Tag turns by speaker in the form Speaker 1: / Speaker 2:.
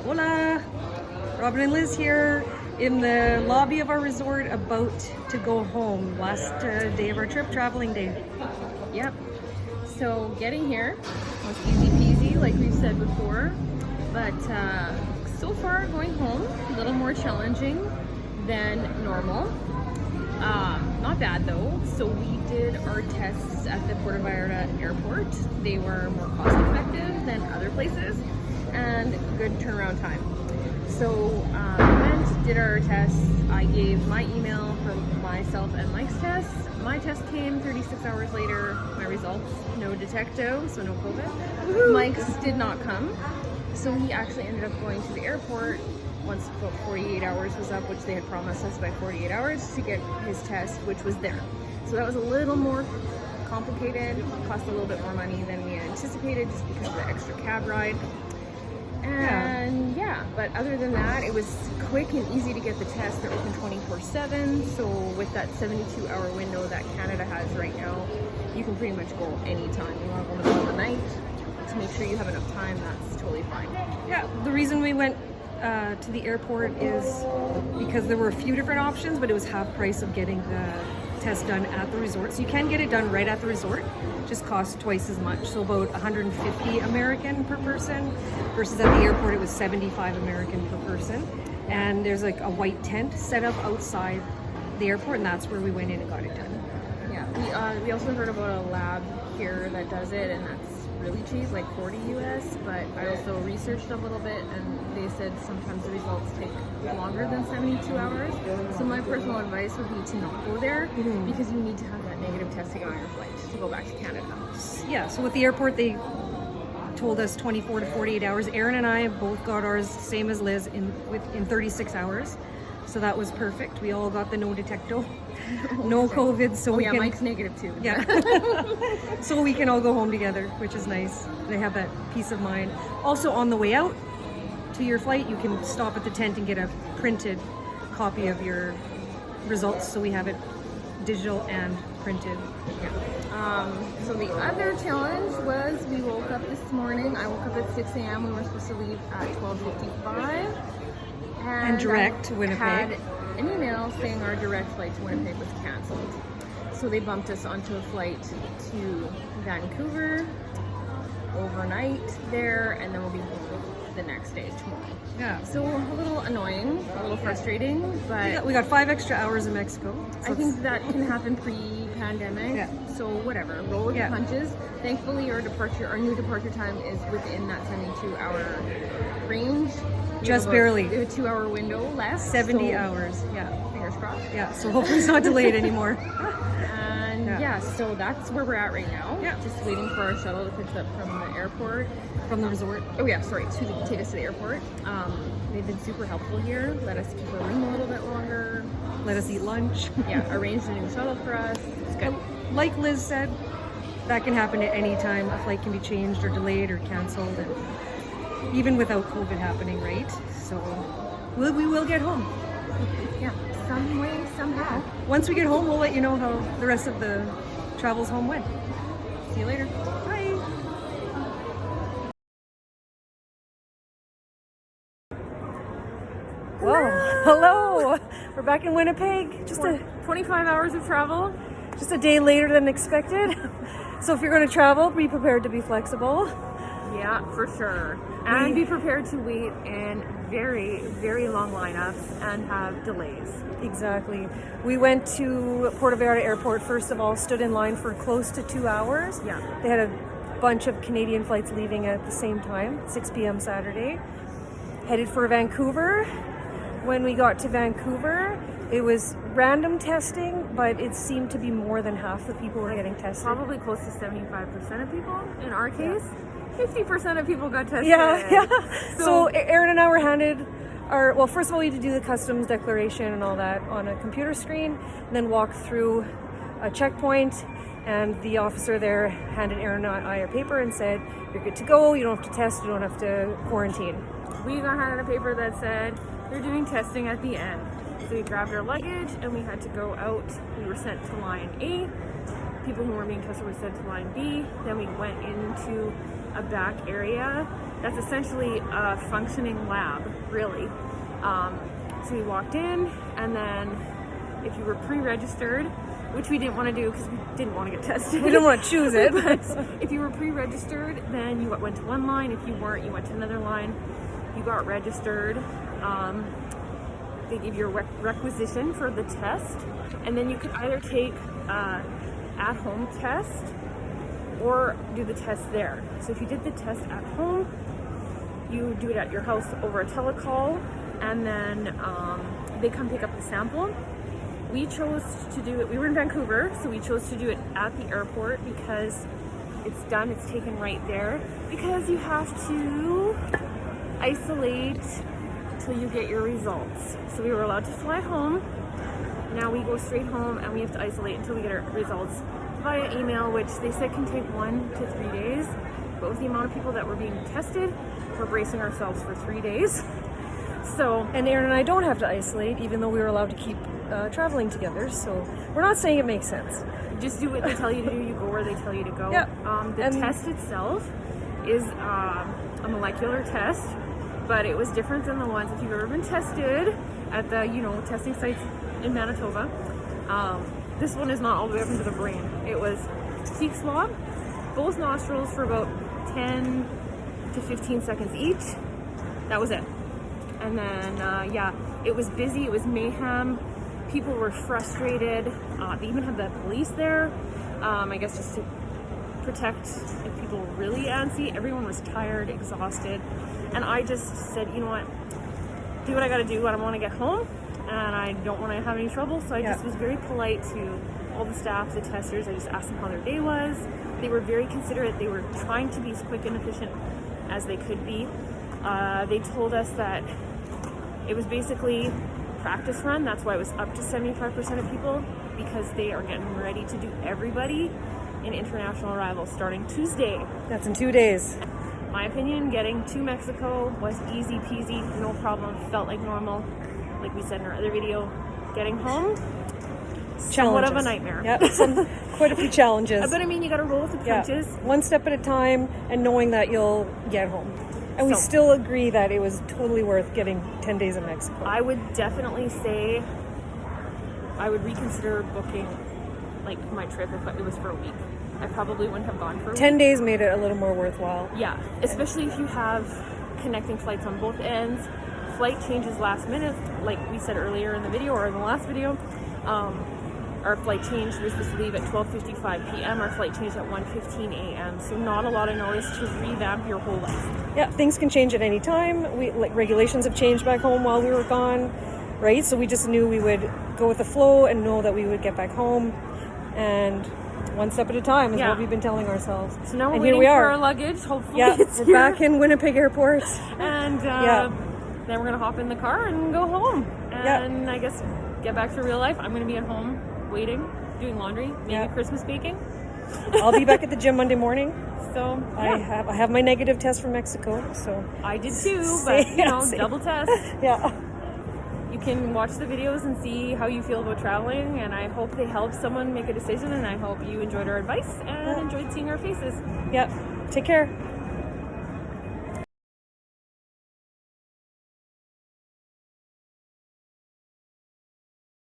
Speaker 1: Hola! Robin and Liz here in the lobby of our resort, about to go home. Last day of our trip, traveling day.
Speaker 2: Yep. So getting here was easy peasy, like we've said before. But so far, going home, a little more challenging than normal. Not bad though. So we did our tests at the Puerto Vallarta airport. They were more cost effective than other places and good turnaround time. So we went, did our tests. I gave my email for myself and Mike's test. My test came 36 hours later. My results, no detecto, so no COVID.
Speaker 1: Woo-hoo.
Speaker 2: Mike's did not come. So he actually ended up going to the airport once about 48 hours was up, which they had promised us by 48 hours to get his test, which was there. So that was a little more complicated, cost a little bit more money than we had anticipated just because of the extra cab ride. And yeah, but other than that, it was quick and easy to get the test. They're open 24/7. So with that 72-hour window that Canada has right now, you can pretty much go anytime. You want to go in the middle of the night to make sure you have enough time, that's totally fine.
Speaker 1: Yeah, the reason we went to the airport is because there were a few different options, but it was half price of getting the test done at the resort. So you can get it done right at the resort, just costs twice as much. So about 150 American per person versus at the airport it was 75 American per person. And there's like a white tent set up outside the airport, and that's where we went in and got it done.
Speaker 2: Yeah, we also heard about a lab here that does it, and that's really cheap, like 40 US, but I also researched a little bit and they said sometimes the results take longer than 72 hours. So my personal advice would be to not go there because you need to have that negative test to get on your flight to go back to Canada.
Speaker 1: Yeah, so at the airport they told us 24 to 48 hours. Aaron and I both got ours, same as Liz, in 36 hours. So that was perfect. We all got the no detecto, no COVID. So we can,
Speaker 2: Mike's negative too.
Speaker 1: Yeah. So we can all go home together, which is nice. They have that peace of mind. Also, on the way out to your flight, you can stop at the tent and get a printed copy of your results. So we have it digital and printed.
Speaker 2: Yeah. So the other challenge was we woke up this morning. I woke up at 6 a.m. We were supposed to leave at 12:55.
Speaker 1: And direct to Winnipeg.
Speaker 2: Had an email saying our direct flight to Winnipeg was canceled. So they bumped us onto a flight to Vancouver, overnight there, and then we'll be home the next day, tomorrow.
Speaker 1: Yeah.
Speaker 2: So a little annoying, a little frustrating, but
Speaker 1: We got 5 extra hours in Mexico. So
Speaker 2: I think that can happen pre-pandemic.
Speaker 1: Yeah.
Speaker 2: So whatever, roll with
Speaker 1: Yeah.
Speaker 2: the punches. Thankfully, our new departure time is within that 72-hour range. We
Speaker 1: Just
Speaker 2: have
Speaker 1: barely.
Speaker 2: We have a 2-hour window left.
Speaker 1: 70
Speaker 2: so
Speaker 1: hours. Yeah.
Speaker 2: Fingers crossed.
Speaker 1: Yeah. So hopefully it's not delayed anymore.
Speaker 2: And yeah, so that's where we're at right now.
Speaker 1: Yeah.
Speaker 2: Just waiting for our shuttle to pick us up from the airport.
Speaker 1: From the resort.
Speaker 2: Oh yeah, sorry, to take us to the airport. They've been super helpful here. Let us keep our room a little bit longer.
Speaker 1: Let us eat lunch.
Speaker 2: Yeah, arranged a new shuttle for us. It's good.
Speaker 1: Like Liz said, that can happen at any time. A flight can be changed or delayed or canceled, and even without COVID happening, right? So we will get home.
Speaker 2: Yeah, some way, somehow.
Speaker 1: Once we get home, we'll let you know how the rest of the travels home went.
Speaker 2: See you later.
Speaker 1: Bye. Whoa, hello. We're back in Winnipeg. Just
Speaker 2: 25 hours of travel.
Speaker 1: a day later than expected. So if you're going to travel, be prepared to be flexible.
Speaker 2: Yeah, for sure. And be prepared to wait in very, very long lineups and have delays.
Speaker 1: Exactly. We went to Puerto Vallarta Airport, first of all, stood in line for close to 2 hours.
Speaker 2: Yeah.
Speaker 1: They had a bunch of Canadian flights leaving at the same time, 6 p.m. Saturday. Headed for Vancouver. When we got to Vancouver, it was random testing, but it seemed to be more than half the people were getting tested.
Speaker 2: Probably close to 75% of people. In our case, 50% of people got tested.
Speaker 1: Yeah. So Aaron and I were handed well, first of all, we had to do the customs declaration and all that on a computer screen, and then walk through a checkpoint, and the officer there handed Aaron and I a paper and said, you're good to go, you don't have to test, you don't have to quarantine.
Speaker 2: We got handed a paper that said, they're doing testing at the end. So we grabbed our luggage and we had to go out. We were sent to line A. People who were being tested were sent to line B. Then we went into a back area that's essentially a functioning lab, really. So we walked in, and then if you were pre-registered, which we didn't want to do because we didn't want to get tested.
Speaker 1: We didn't want to choose it.
Speaker 2: But if you were pre-registered, then you went to one line. If you weren't, you went to another line. You got registered. They give you a requisition for the test, and then you could either take at-home test or do the test there. So if you did the test at home, you do it at your house over a telecall, and then they come pick up the sample. We chose to do it, we were in Vancouver, so we chose to do it at the airport because it's done, it's taken right there, because you have to isolate till you get your results. So we were allowed to fly home. Now we go straight home and we have to isolate until we get our results via email, which they said can take 1 to 3 days. But with the amount of people that were being tested, we're bracing ourselves for 3 days. So,
Speaker 1: And Aaron and I don't have to isolate, even though we were allowed to keep traveling together. So we're not saying it makes sense.
Speaker 2: just do what they tell you to do. You go where they tell you to go.
Speaker 1: Yep.
Speaker 2: The test itself is a molecular test, but it was different than the ones, if you've ever been tested at the, testing sites in Manitoba. This one is not all the way up into the brain. It was cheek swab, both nostrils for about 10 to 15 seconds each. That was it. And then, it was busy. It was mayhem. People were frustrated. They even had the police there, I guess just to protect if people were really antsy. Everyone was tired, exhausted. And I just said, you know what, do what I gotta do. I don't wanna get home and I don't wanna have any trouble. So I just was very polite to all the staff, the testers. I just asked them how their day was. They were very considerate. They were trying to be as quick and efficient as they could be. They told us that it was basically practice run. That's why it was up to 75% of people, because they are getting ready to do everybody in international arrival starting Tuesday.
Speaker 1: That's in 2 days.
Speaker 2: My opinion, getting to Mexico was easy peasy, no problem, felt like normal. Like we said in our other video, getting home, somewhat of a nightmare.
Speaker 1: Yep, quite a few challenges.
Speaker 2: But I mean, you gotta roll with the punches.
Speaker 1: One step at a time and knowing that you'll get home. And we still agree that it was totally worth getting 10 days in Mexico.
Speaker 2: I would definitely say I would reconsider booking like my trip if it was for a week. I probably wouldn't have gone for a week.
Speaker 1: 10 days made it a little more worthwhile.
Speaker 2: Yeah, especially if you have connecting flights on both ends. Flight changes last minute, like we said earlier in the video or in the last video. Our flight changed. We were supposed to leave at 12:55 p.m. Our flight changed at 1:15 a.m. So not a lot of notice to revamp your whole life.
Speaker 1: Yeah, things can change at any time. Regulations have changed back home while we were gone, right? So we just knew we would go with the flow and know that we would get back home, and one step at a time is what we've been telling ourselves.
Speaker 2: So now we're
Speaker 1: and
Speaker 2: waiting
Speaker 1: here we
Speaker 2: for
Speaker 1: are.
Speaker 2: our luggage. Hopefully,
Speaker 1: we're back in Winnipeg Airport,
Speaker 2: and then we're gonna hop in the car and go home, and I guess get back to real life. I'm gonna be at home waiting, doing laundry, maybe Christmas baking.
Speaker 1: I'll be back at the gym Monday morning.
Speaker 2: So
Speaker 1: I have my negative test from Mexico. So
Speaker 2: I did too, but double test.
Speaker 1: Yeah.
Speaker 2: You can watch the videos and see how you feel about traveling, and I hope they help someone make a decision, and I hope you enjoyed our advice and enjoyed seeing our faces.
Speaker 1: Take care.